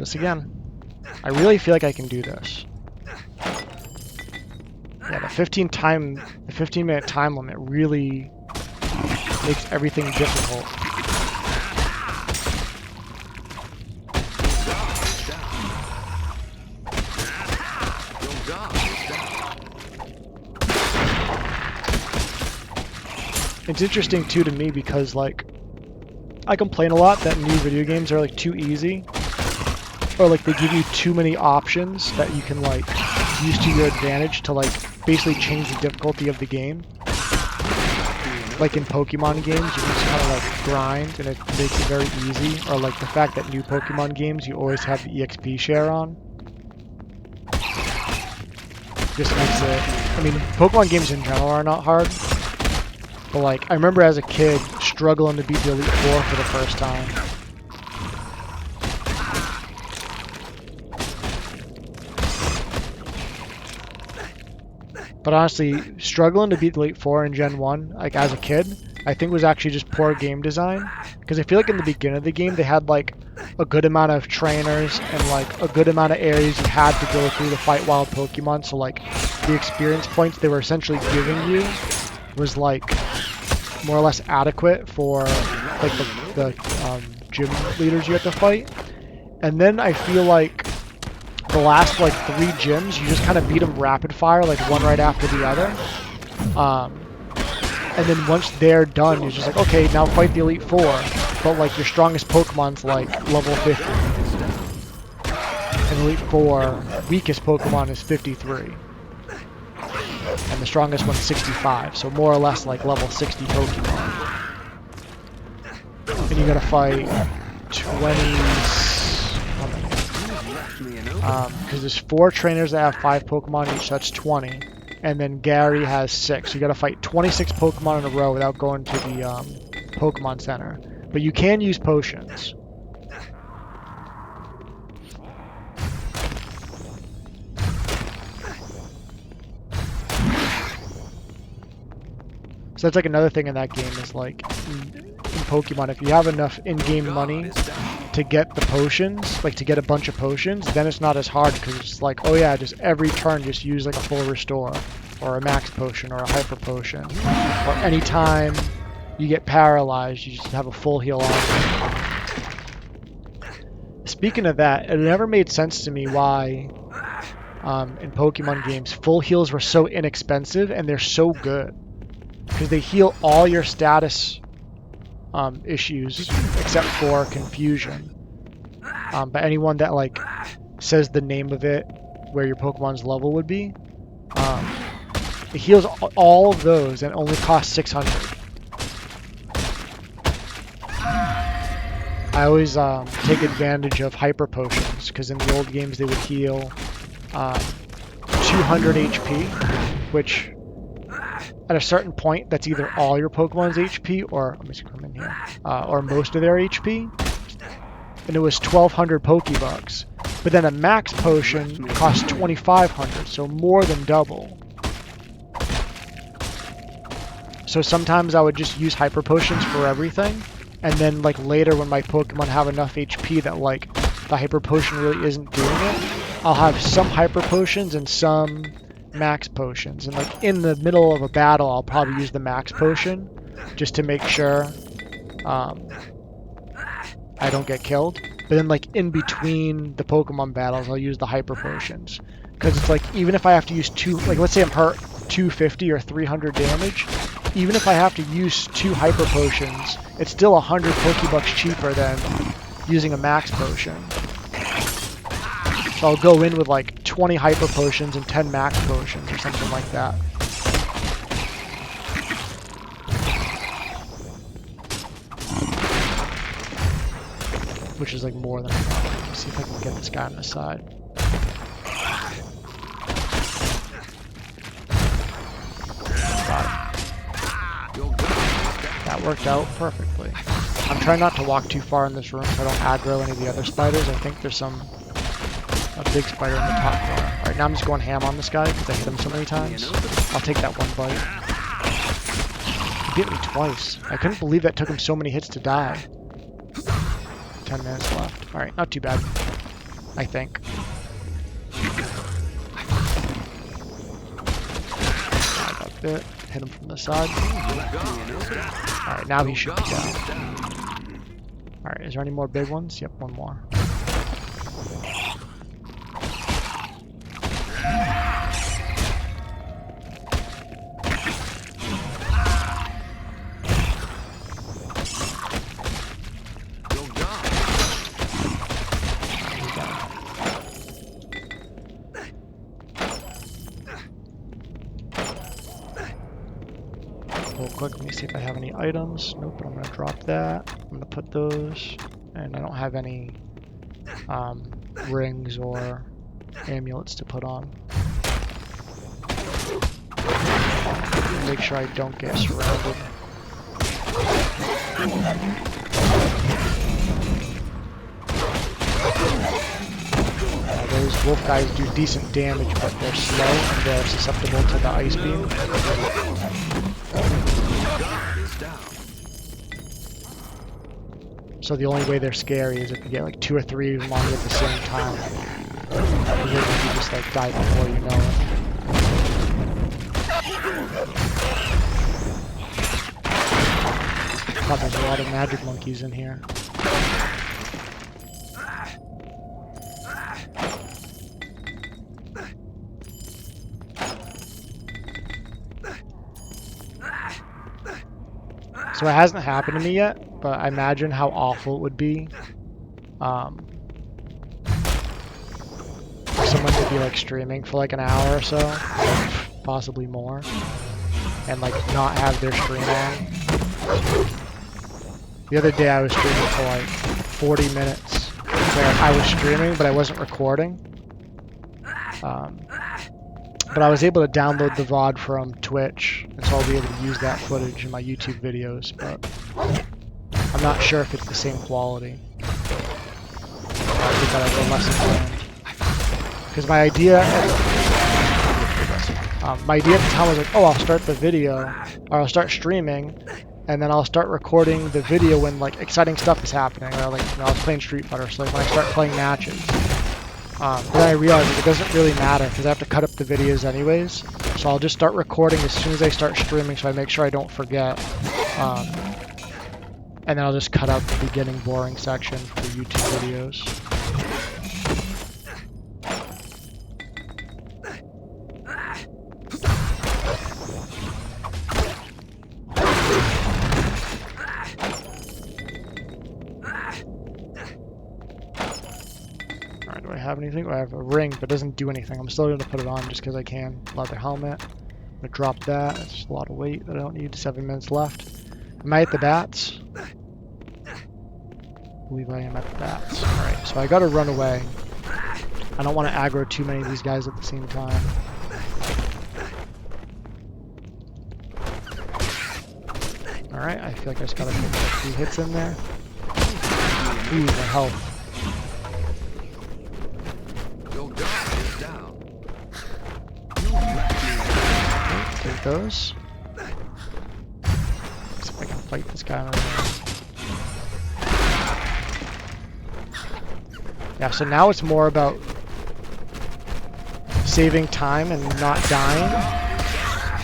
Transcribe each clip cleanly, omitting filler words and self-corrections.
this again. I really feel like I can do this. Yeah, the 15-minute time limit really makes everything difficult. It's interesting too to me because like I complain a lot that new video games are like too easy, or like they give you too many options that you can like use to your advantage to like basically change the difficulty of the game. Like in Pokemon games, you can just kind of like grind and it makes it very easy, or like the fact that new Pokemon games you always have the EXP share on. Just makes it, I mean, Pokemon games in general are not hard. But like, I remember as a kid struggling to beat the Elite Four for the first time. But honestly, struggling to beat the Elite Four in Gen 1, like as a kid, I think was actually just poor game design. Because I feel like in the beginning of the game, they had like a good amount of trainers and like a good amount of areas you had to go through to fight wild Pokemon. So like, the experience points they were essentially giving you was like more or less adequate for like the gym leaders you have to fight. And then I feel like the last like 3 gyms, you just kind of beat them rapid fire, like one right after the other. And then once they're done, you're just like, okay, now fight the Elite Four. But like your strongest Pokemon's like level 50. And Elite Four weakest Pokemon is 53. And the strongest one's 65, so more or less like level 60 Pokemon. And you gotta fight 20... because there's 4 trainers that have 5 Pokemon each, so that's 20. And then Gary has 6. You gotta fight 26 Pokemon in a row without going to the Pokemon Center. But you can use potions. So that's like another thing in that game is like in Pokemon, if you have enough in-game money to get the potions, like to get a bunch of potions, then it's not as hard because it's like, oh yeah, just every turn just use like a full restore or a max potion or a hyper potion. Or anytime you get paralyzed, you just have a full heal on. Speaking of that, it never made sense to me why in Pokemon games full heals were so inexpensive and they're so good. Because they heal all your status issues except for confusion. But anyone that like says the name of it, where your Pokemon's level would be, it heals all of those and only costs 600. I always take advantage of hyper potions because in the old games they would heal 200 HP, which at a certain point, that's either all your Pokemon's HP, or let me see, come in here, or most of their HP. And it was 1,200 Pokebucks. But then a max potion costs 2,500, so more than double. So sometimes I would just use hyper potions for everything, and then like later when my Pokemon have enough HP that like the hyper potion really isn't doing it, I'll have some hyper potions and some max potions, and like in the middle of a battle I'll probably use the max potion just to make sure I don't get killed. But then like in between the Pokemon battles I'll use the hyper potions, because it's like even if I have to use 2, like let's say I'm hurt 250 or 300 damage, even if I have to use 2 hyper potions, it's still 100 Pokebucks cheaper than using a max potion. So I'll go in with like 20 hyper potions and 10 max potions or something like that. Which is like more than enough. Let's see if I can get this guy on the side. Got it. That worked out perfectly. I'm trying not to walk too far in this room so I don't aggro any of the other spiders. I think there's a big spider in the top corner. Alright, now I'm just going ham on this guy because I hit him so many times. I'll take that one bite. He bit me twice. I couldn't believe that took him so many hits to die. 10 minutes left. Alright, not too bad. I think. I got bit. Hit him from the side. Alright, now he should be down. Alright, is there any more big ones? Yep, one more. Real quick, let me see if I have any items. Nope, but I'm going to drop that. I'm going to put those, and I don't have any rings or amulets to put on. Make sure I don't get surrounded. Those wolf guys do decent damage, but they're slow and they're susceptible to the ice beam. So the only way they're scary is if you get like 2 or 3 of them on you at the same time. Because you just like die before you know it. God, there's a lot of magic monkeys in here. So it hasn't happened to me yet, but I imagine how awful it would be for someone to be like streaming for like an hour or so, possibly more, and like not have their stream on. The other day I was streaming for like 40 minutes where I was streaming but I wasn't recording. But I was able to download the VOD from Twitch, and so I'll be able to use that footage in my YouTube videos, but I'm not sure if it's the same quality. I think that I have a lesson planned. Because my idea at the time was like, oh, I'll start the video, or I'll start streaming, and then I'll start recording the video when like exciting stuff is happening, or like, you know, I was playing Street Fighter, so like when I start playing matches. But then I realized that it doesn't really matter because I have to cut up the videos anyways. So I'll just start recording as soon as I start streaming so I make sure I don't forget. And then I'll just cut out the beginning boring section for the YouTube videos. Do I have anything? I have a ring, but it doesn't do anything. I'm still going to put it on just because I can. Leather helmet. I'm going to drop that. That's just a lot of weight that I don't need. 7 minutes left. Am I at the bats? I believe I am at the bats. Alright, so I got to run away. I don't want to aggro too many of these guys at the same time. Alright, I feel like I just got to get a few hits in there. Ooh, the health. Take those. See if I can fight this guy over there. Yeah, so now it's more about saving time and not dying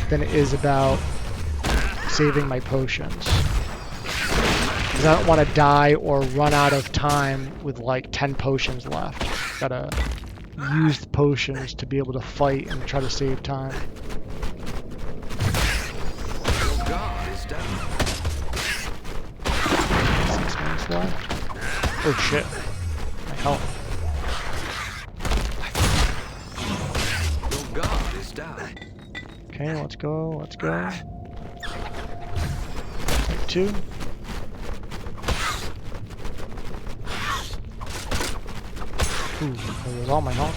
than it is about saving my potions. Because I don't want to die or run out of time with like 10 potions left. Gotta use the potions to be able to fight and try to save time. 6 minutes left. Oh shit. My health. Okay, let's go, let's go. Take 2. Ooh, there was all my health.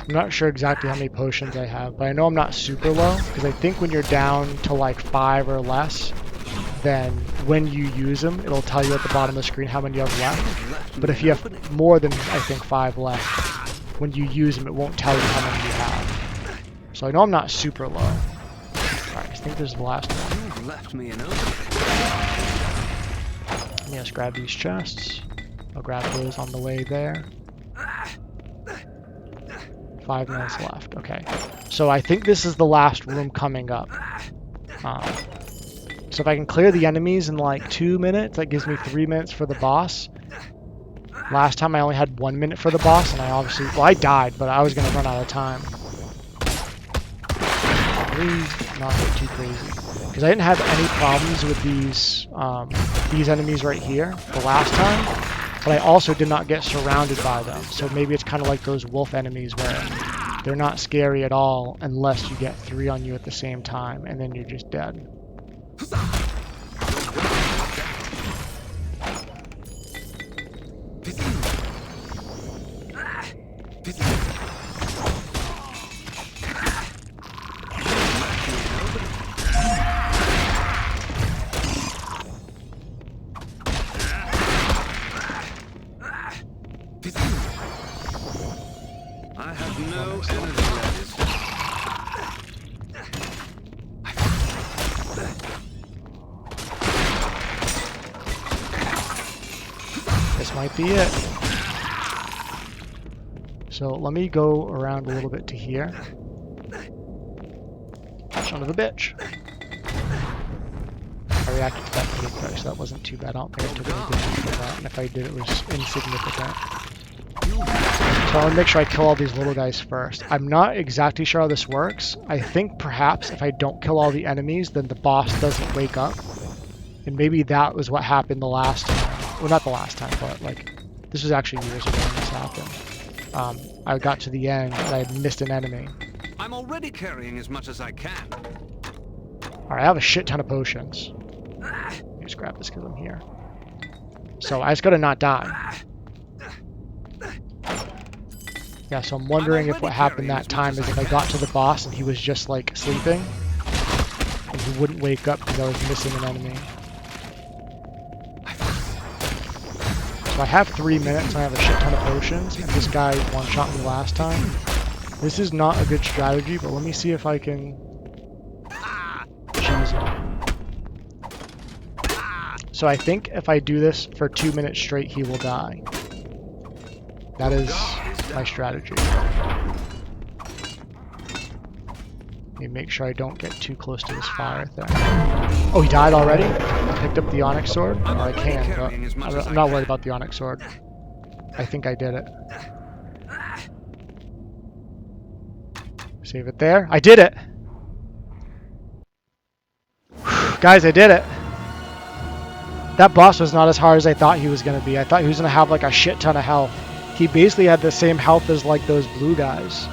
I'm not sure exactly how many potions I have, but I know I'm not super low, because I think when you're down to like 5 or less, then when you use them, it'll tell you at the bottom of the screen how many you have left. But if you have more than, I think, 5 left, when you use them, it won't tell you how many you have. So I know I'm not super low. Alright, I think this is the last one. Left me an open. me just grab these chests. I'll grab those on the way there. 5 minutes left. Okay. So I think this is the last room coming up. So if I can clear the enemies in like 2 minutes, that gives me 3 minutes for the boss. Last time I only had 1 minute for the boss, and I obviously... Well, I died, but I was going to run out of time. Please not get too crazy. Because I didn't have any problems with these enemies right here the last time. But I also did not get surrounded by them. So maybe it's kind of like those wolf enemies where they're not scary at all unless you get 3 on you at the same time, and then you're just dead. I have no energy left. This might be it. So let me go around a little bit to here. Son of a bitch. I reacted to that pretty quick, so that wasn't too bad. I don't think I took any damage for that, and if I did, it was insignificant. So I want to make sure I kill all these little guys first. I'm not exactly sure how this works. I think perhaps if I don't kill all the enemies, then the boss doesn't wake up. And maybe that was what happened the last time. Well, not the last time, but like, this was actually years ago when this happened. I got to the end and I missed an enemy. I'm already carrying as much as I can. Alright, I have a shit ton of potions. Let me just grab this because I'm here. So I just gotta not die. Yeah, so I'm wondering if what happened that time is if I got to the boss and he was just like sleeping and he wouldn't wake up because I was missing an enemy. So I have 3 minutes and I have a shit ton of potions, and this guy one-shot me last time. This is not a good strategy, but let me see if I can cheese him. So I think if I do this for 2 minutes straight, he will die. That is my strategy. Let me make sure I don't get too close to this fire thing. Oh, he died already? I picked up the Onyx Sword? Or I can, but I'm not worried about the Onyx Sword. I think I did it. Save it there. I did it! Guys, I did it! That boss was not as hard as I thought he was going to be. I thought he was going to have like a shit ton of health. He basically had the same health as like those blue guys.